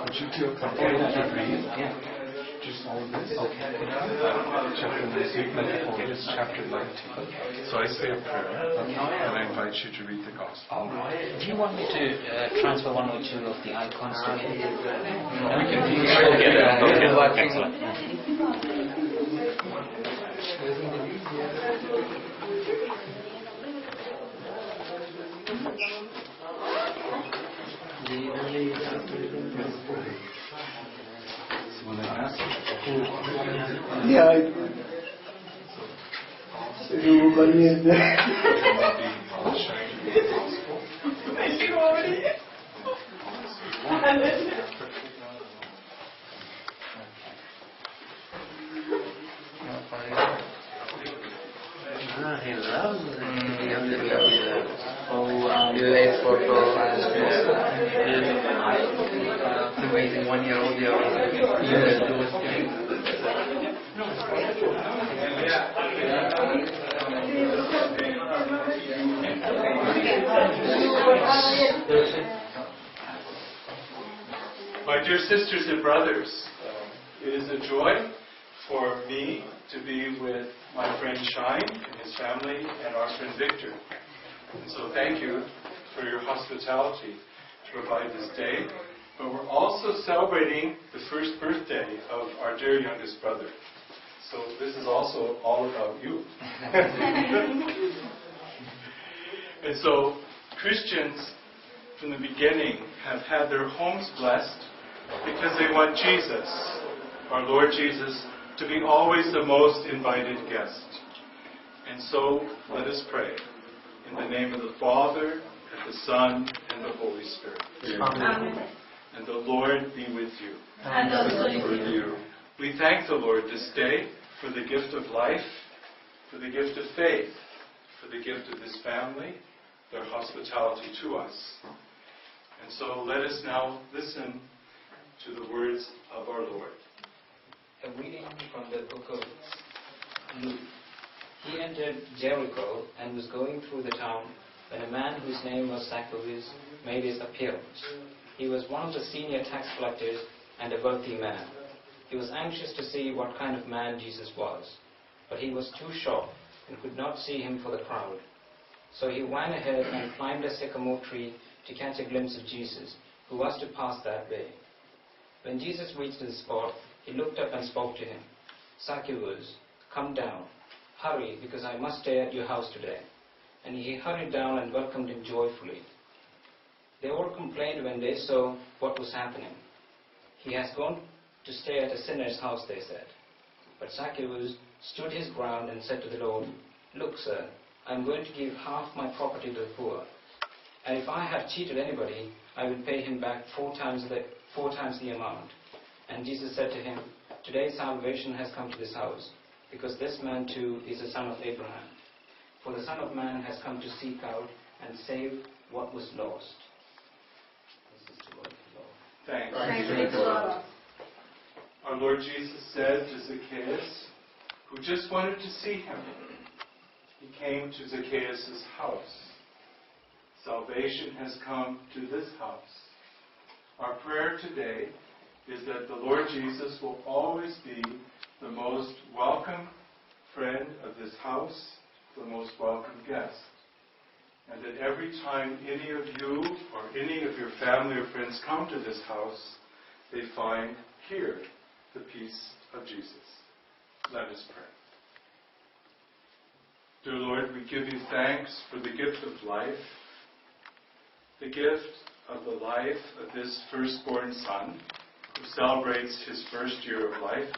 Would you feel comfortable to read? Just all of this? Chapter 19, this chapter 19. So I say a prayer, and I invite you to read the Gospel. Do you want me to transfer one or two of the icons to me? We can do that. Excellent. He loves photo amazing 1-year-old My dear sisters and brothers, it is a joy for me to be with my friend Shine and his family and our friend Victor. And so thank you for your hospitality to provide this day. But we're also celebrating the first birthday of our dear youngest brother. So this is also all about you. And so Christians from the beginning have had their homes blessed because they want Jesus, our Lord Jesus, to be always the most invited guest. And so let us pray. In the name of the Father, and the Son, and the Holy Spirit. Amen. And the Lord be with you. And also with you. We thank the Lord this day for the gift of life, for the gift of faith, for the gift of this family, their hospitality to us. And so let us now listen to the words of our Lord. A reading from the book of Luke. He entered Jericho and was going through the town when a man whose name was Zacchaeus made his appearance. He was one of the senior tax collectors and a wealthy man. He was anxious to see what kind of man Jesus was, but he was too short and could not see him for the crowd. So he ran ahead and climbed a sycamore tree to catch a glimpse of Jesus, who was to pass that way. When Jesus reached the spot, he looked up and spoke to him. Zacchaeus, come down. Hurry, because I must stay at your house today. And he hurried down and welcomed him joyfully. They all complained when they saw what was happening. He has gone to stay at a sinner's house, they said. But Zacchaeus stood his ground and said to the Lord, Look, sir, I am going to give half my property to the poor. And if I have cheated anybody, I will pay him back 4 times the amount. And Jesus said to him, Today salvation has come to this house, because this man too is a son of Abraham. For the Son of Man has come to seek out and save what was lost. This is the word of the Lord. Thanks. Thank you, Lord. Our Lord Jesus said to Zacchaeus, who just wanted to see him, he came to Zacchaeus' house. Salvation has come to this house. Our prayer today is that the Lord Jesus will always be the most welcome friend of this house, the most welcome guest. And that every time any of you or any of your family or friends come to this house, they find here the peace of Jesus. Let us pray. Dear Lord, we give you thanks for the gift of life, the gift of the life of this firstborn son who celebrates his first year of life.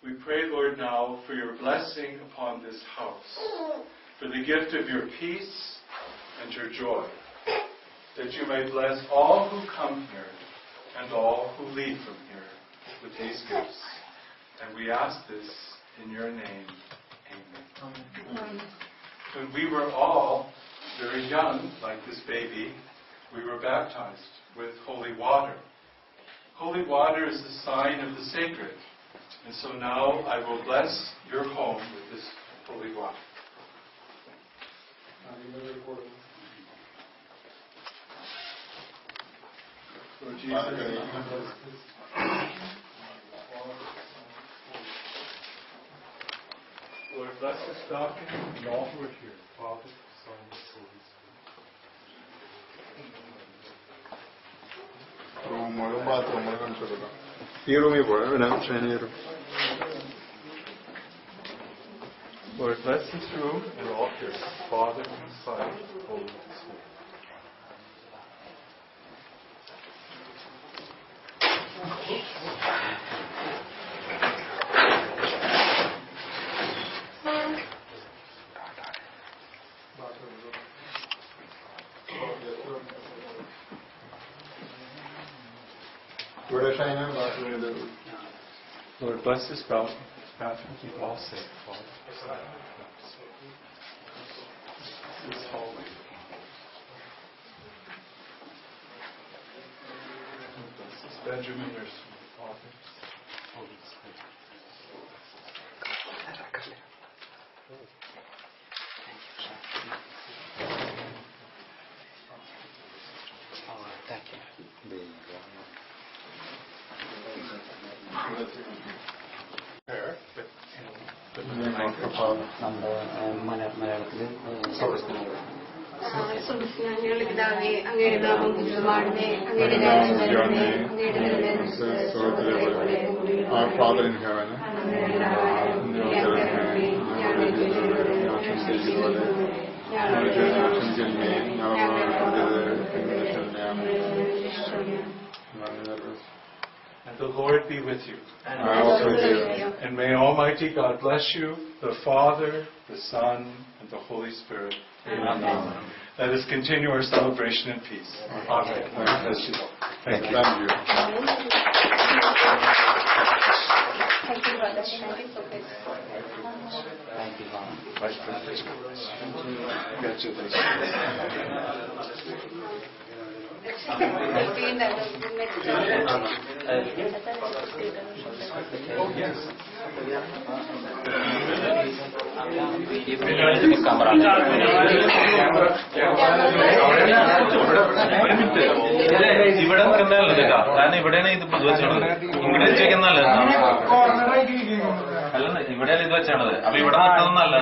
We pray, Lord, now for your blessing upon this house, for the gift of your peace and your joy, that you may bless all who come here and all who leave from here with these gifts. And we ask this in your name. Amen. When we were all very young, like this baby, we were baptized with holy water. Holy water is the sign of the sacred. And so now I will bless your home with this holy water. Lord Jesus, Lord, bless this document and all who are here, Father, Son, and Holy Spirit. റൂമുകളും ബാത്റൂമുകളും കാണിച്ചു കൊടുക്കാം. ഈ റൂമിൽ പോയാൽ ഷൈനീറും. Lord, bless this room and all here, Father, Son, and Holy Spirit. ഇവിടെ ഷൈന ബാത്റൂമിൽ Lord, bless this bathroom, keep all safe, Father. This hallway. Lord, bless this bedroom and nursery, Father, Holy Spirit. ഞങ്ങളുടെ പിതാവേ, അങ്ങയുടെ നാമം പൂജിതമാകണമേ, അങ്ങയുടെ രാജ്യം വരണമേ, അങ്ങയുടെ Our Father in heaven, And the Lord be with you. I also with you. And may Almighty God bless you, the Father, the Son, and the Holy Spirit. Amen. Let us continue our celebration in peace. Amen. Bless you. Thank you. Thank you. Thank you, brother. Thank you so much. Thank you, Father. Vice President. Congratulations. Oh, yes. ഇവിടെ നിൽക്കുന്നതല്ല കേട്ടോ, കാരണം ഇവിടെയാണ് ഇത് വെച്ചോളത്. ഇങ്ങനെ വെച്ചേക്കുന്നല്ല, അല്ല ഇവിടെയല്ല ഇത് വെച്ചാണത്. അപ്പൊ ഇവിടെ നിൽക്കുന്നതല്ല.